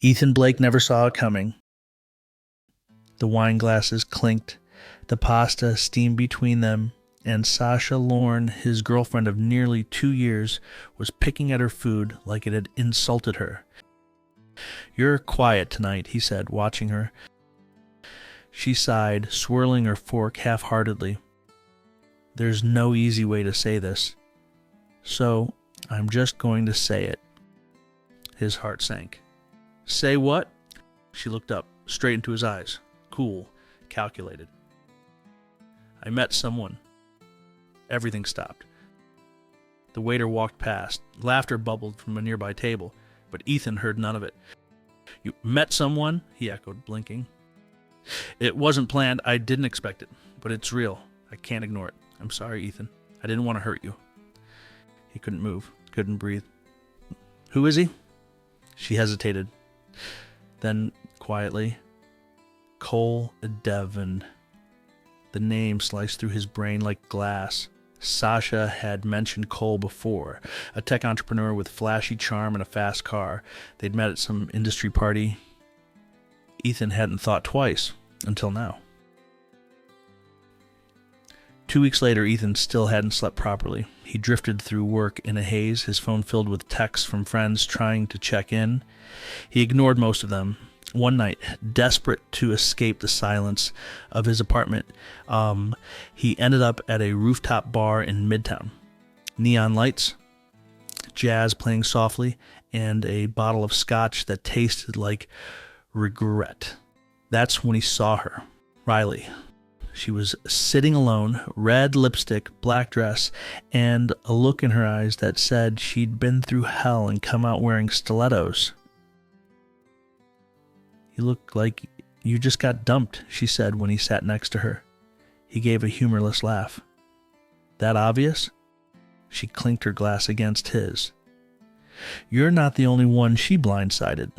Ethan Blake never saw it coming. The wine glasses clinked, the pasta steamed between them, and Sasha Lorne, his girlfriend of nearly 2 years, was picking at her food like it had insulted her. "You're quiet tonight," he said, watching her. She sighed, swirling her fork half-heartedly. "There's no easy way to say this, so I'm just going to say it." His heart sank. "Say what?" She looked up, straight into his eyes. Cool, calculated. "I met someone." Everything stopped. The waiter walked past. Laughter bubbled from a nearby table, but Ethan heard none of it. "You met someone?" he echoed, blinking. "It wasn't planned. I didn't expect it, but it's real. I can't ignore it. I'm sorry, Ethan. I didn't want to hurt you." He couldn't move, couldn't breathe. "Who is he?" She hesitated. Then, quietly, "Cole Devon." The name sliced through his brain like glass. Sasha had mentioned Cole before, a tech entrepreneur with flashy charm and a fast car. They'd met at some industry party. Ethan hadn't thought twice, until now. 2 weeks later, Ethan still hadn't slept properly. He drifted through work in a haze, his phone filled with texts from friends trying to check in. He ignored most of them. One night, desperate to escape the silence of his apartment, he ended up at a rooftop bar in Midtown. Neon lights, jazz playing softly, and a bottle of scotch that tasted like regret. That's when he saw her, Riley. She was sitting alone, red lipstick, black dress, and a look in her eyes that said she'd been through hell and come out wearing stilettos. "You look like you just got dumped," she said when he sat next to her. He gave a humorless laugh. "That obvious?" She clinked her glass against his. "You're not the only one she blindsided."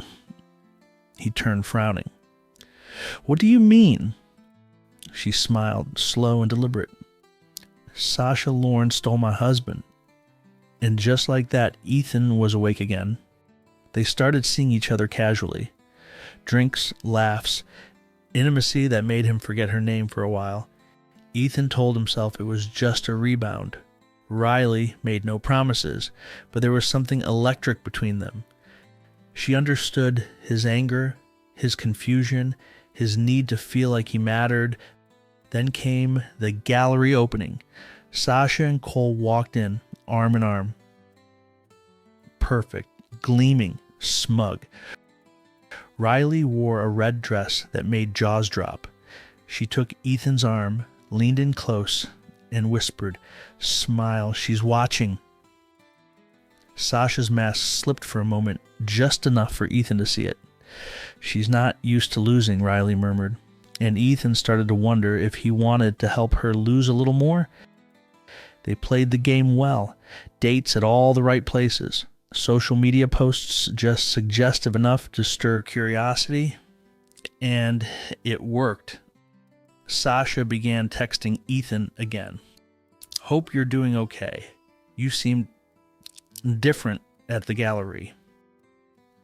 He turned, frowning. "What do you mean?" She smiled, slow and deliberate. "Sasha Lorne stole my husband." And just like that, Ethan was awake again. They started seeing each other casually. Drinks, laughs, intimacy that made him forget her name for a while. Ethan told himself it was just a rebound. Riley made no promises, but there was something electric between them. She understood his anger, his confusion, his need to feel like he mattered. Then came the gallery opening. Sasha and Cole walked in, arm in arm. Perfect, gleaming, smug. Riley wore a red dress that made jaws drop. She took Ethan's arm, leaned in close, and whispered, "Smile, she's watching." Sasha's mask slipped for a moment, just enough for Ethan to see it. "She's not used to losing," Riley murmured, and Ethan started to wonder if he wanted to help her lose a little more. They played the game well, dates at all the right places, social media posts just suggestive enough to stir curiosity, and it worked. Sasha began texting Ethan again. "Hope you're doing okay. You seemed different at the gallery."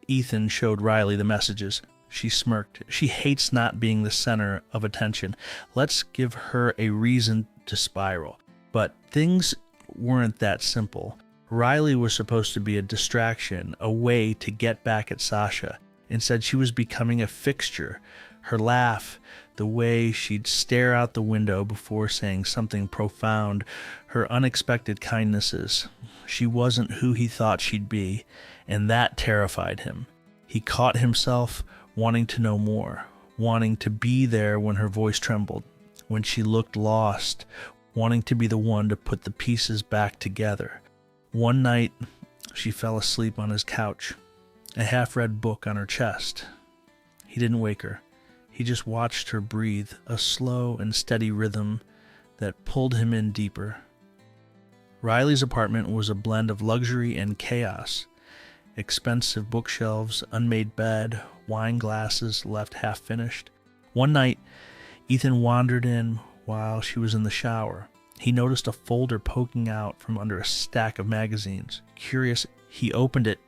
Ethan showed Riley the messages. She smirked. "She hates not being the center of attention. Let's give her a reason to spiral." But things weren't that simple. Riley was supposed to be a distraction, a way to get back at Sasha. Instead, she was becoming a fixture. Her laugh, the way she'd stare out the window before saying something profound, her unexpected kindnesses. She wasn't who he thought she'd be, and that terrified him. He caught himself wanting to know more, wanting to be there when her voice trembled, when she looked lost, wanting to be the one to put the pieces back together. One night, she fell asleep on his couch, a half-read book on her chest. He didn't wake her. He just watched her breathe, a slow and steady rhythm that pulled him in deeper. Riley's apartment was a blend of luxury and chaos. Expensive bookshelves, unmade bed, wine glasses left half-finished. One night, Ethan wandered in while she was in the shower. He noticed a folder poking out from under a stack of magazines. Curious, he opened it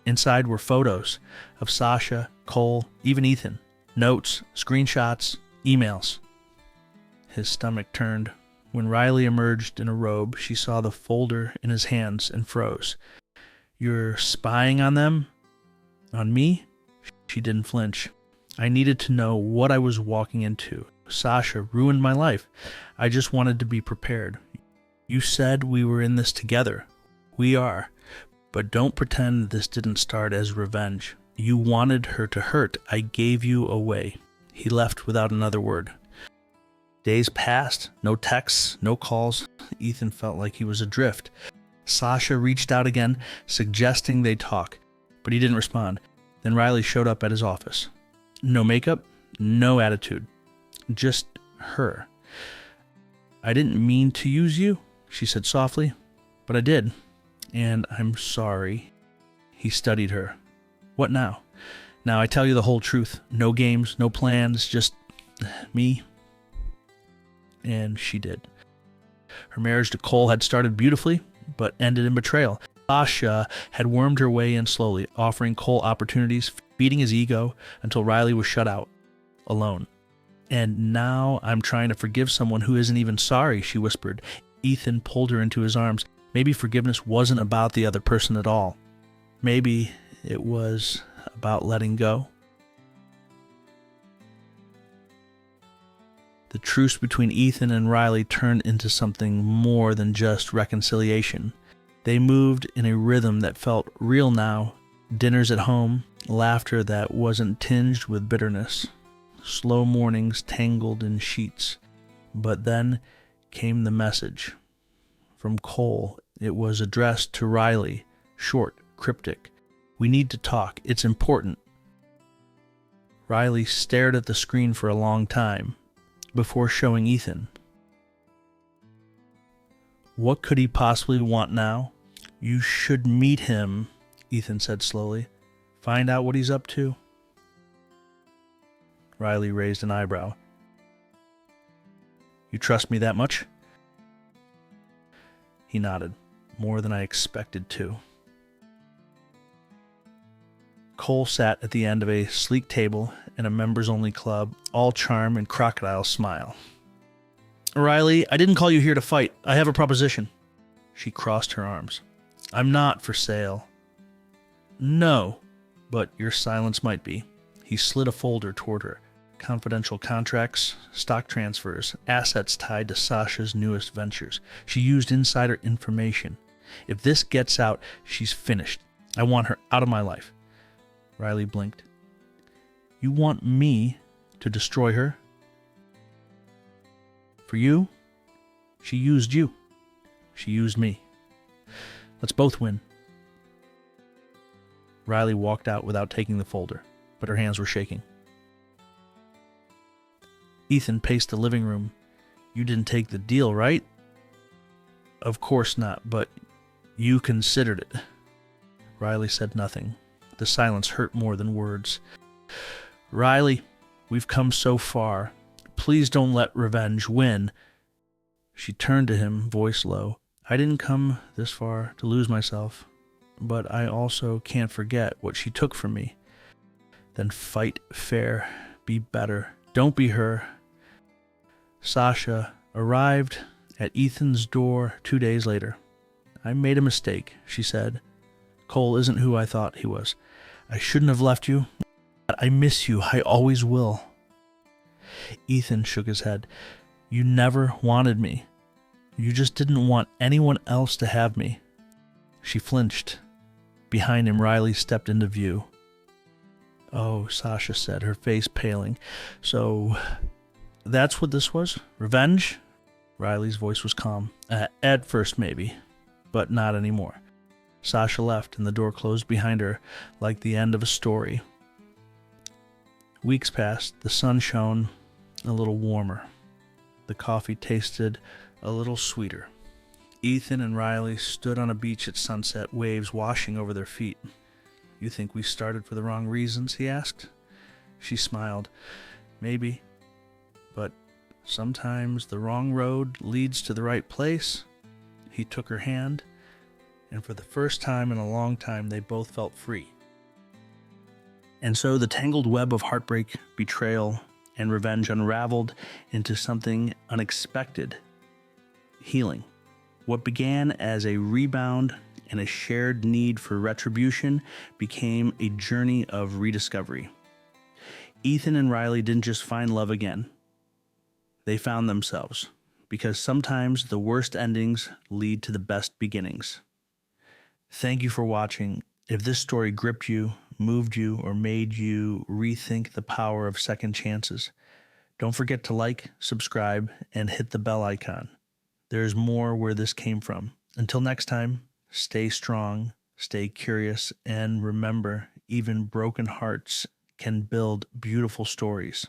Inside were photos of Sasha, Cole, even Ethan, notes, screenshots, emails. His stomach turned. When Riley emerged in a robe, she saw the folder in his hands and froze. "You're spying on them? On me?" She didn't flinch. "I needed to know what I was walking into. Sasha ruined my life. I just wanted to be prepared. You said we were in this together. We are. But don't pretend this didn't start as revenge. You wanted her to hurt. I gave you away." He left without another word. Days passed. No texts, no calls. Ethan felt like he was adrift. Sasha reached out again, suggesting they talk, but he didn't respond. Then Riley showed up at his office. No makeup, no attitude. Just her. "I didn't mean to use you," she said softly, "but I did. And I'm sorry." He studied her. "What now?" "Now I tell you the whole truth. No games, no plans, just me." And she did. Her marriage to Cole had started beautifully, but ended in betrayal. Sasha had wormed her way in slowly, offering Cole opportunities, feeding his ego until Riley was shut out, alone. "And now I'm trying to forgive someone who isn't even sorry," she whispered. Ethan pulled her into his arms. Maybe forgiveness wasn't about the other person at all. Maybe it was about letting go. The truce between Ethan and Riley turned into something more than just reconciliation. They moved in a rhythm that felt real now. Dinners at home, laughter that wasn't tinged with bitterness, slow mornings tangled in sheets. But then came the message. From Cole, it was addressed to Riley, short, cryptic. "We need to talk. It's important." Riley stared at the screen for a long time before showing Ethan. What could he possibly want now? "You should meet him," Ethan said slowly. "Find out what he's up to." Riley raised an eyebrow. "You trust me that much?" He nodded. "More than I expected to." Cole sat at the end of a sleek table in a members-only club, all charm and crocodile smile. "Riley, I didn't call you here to fight. I have a proposition." She crossed her arms. "I'm not for sale." "No, but your silence might be." He slid a folder toward her. Confidential contracts, stock transfers, assets tied to Sasha's newest ventures. She used insider information. "If this gets out, she's finished. I want her out of my life." Riley blinked. "You want me to destroy her?" "For you, she used you. She used me. Let's both win." Riley walked out without taking the folder, but her hands were shaking. Ethan paced the living room. "You didn't take the deal, right?" "Of course not, but you considered it." Riley said nothing. The silence hurt more than words. "Riley, we've come so far. Please don't let revenge win." She turned to him, voice low. "I didn't come this far to lose myself, but I also can't forget what she took from me." "Then fight fair. Be better. Don't be her." Sasha arrived at Ethan's door 2 days later. "I made a mistake," she said. "Cole isn't who I thought he was. I shouldn't have left you. But I miss you. I always will." Ethan shook his head. "You never wanted me. You just didn't want anyone else to have me." She flinched. Behind him, Riley stepped into view. "Oh," Sasha said, her face paling. "So that's what this was? Revenge?" Riley's voice was calm. At first, maybe, but not anymore." Sasha left, and the door closed behind her like the end of a story. Weeks passed. The sun shone a little warmer. The coffee tasted a little sweeter. Ethan and Riley stood on a beach at sunset, waves washing over their feet. "You think we started for the wrong reasons?" he asked. She smiled. "Maybe. But sometimes the wrong road leads to the right place." He took her hand, and for the first time in a long time, they both felt free. And so the tangled web of heartbreak, betrayal, and revenge unraveled into something unexpected: healing. What began as a rebound and a shared need for retribution became a journey of rediscovery. Ethan and Riley didn't just find love again. They found themselves, because sometimes the worst endings lead to the best beginnings. Thank you for watching. If this story gripped you, moved you, or made you rethink the power of second chances, don't forget to like, subscribe, and hit the bell icon. There's more where this came from. Until next time, stay strong, stay curious, and remember, even broken hearts can build beautiful stories.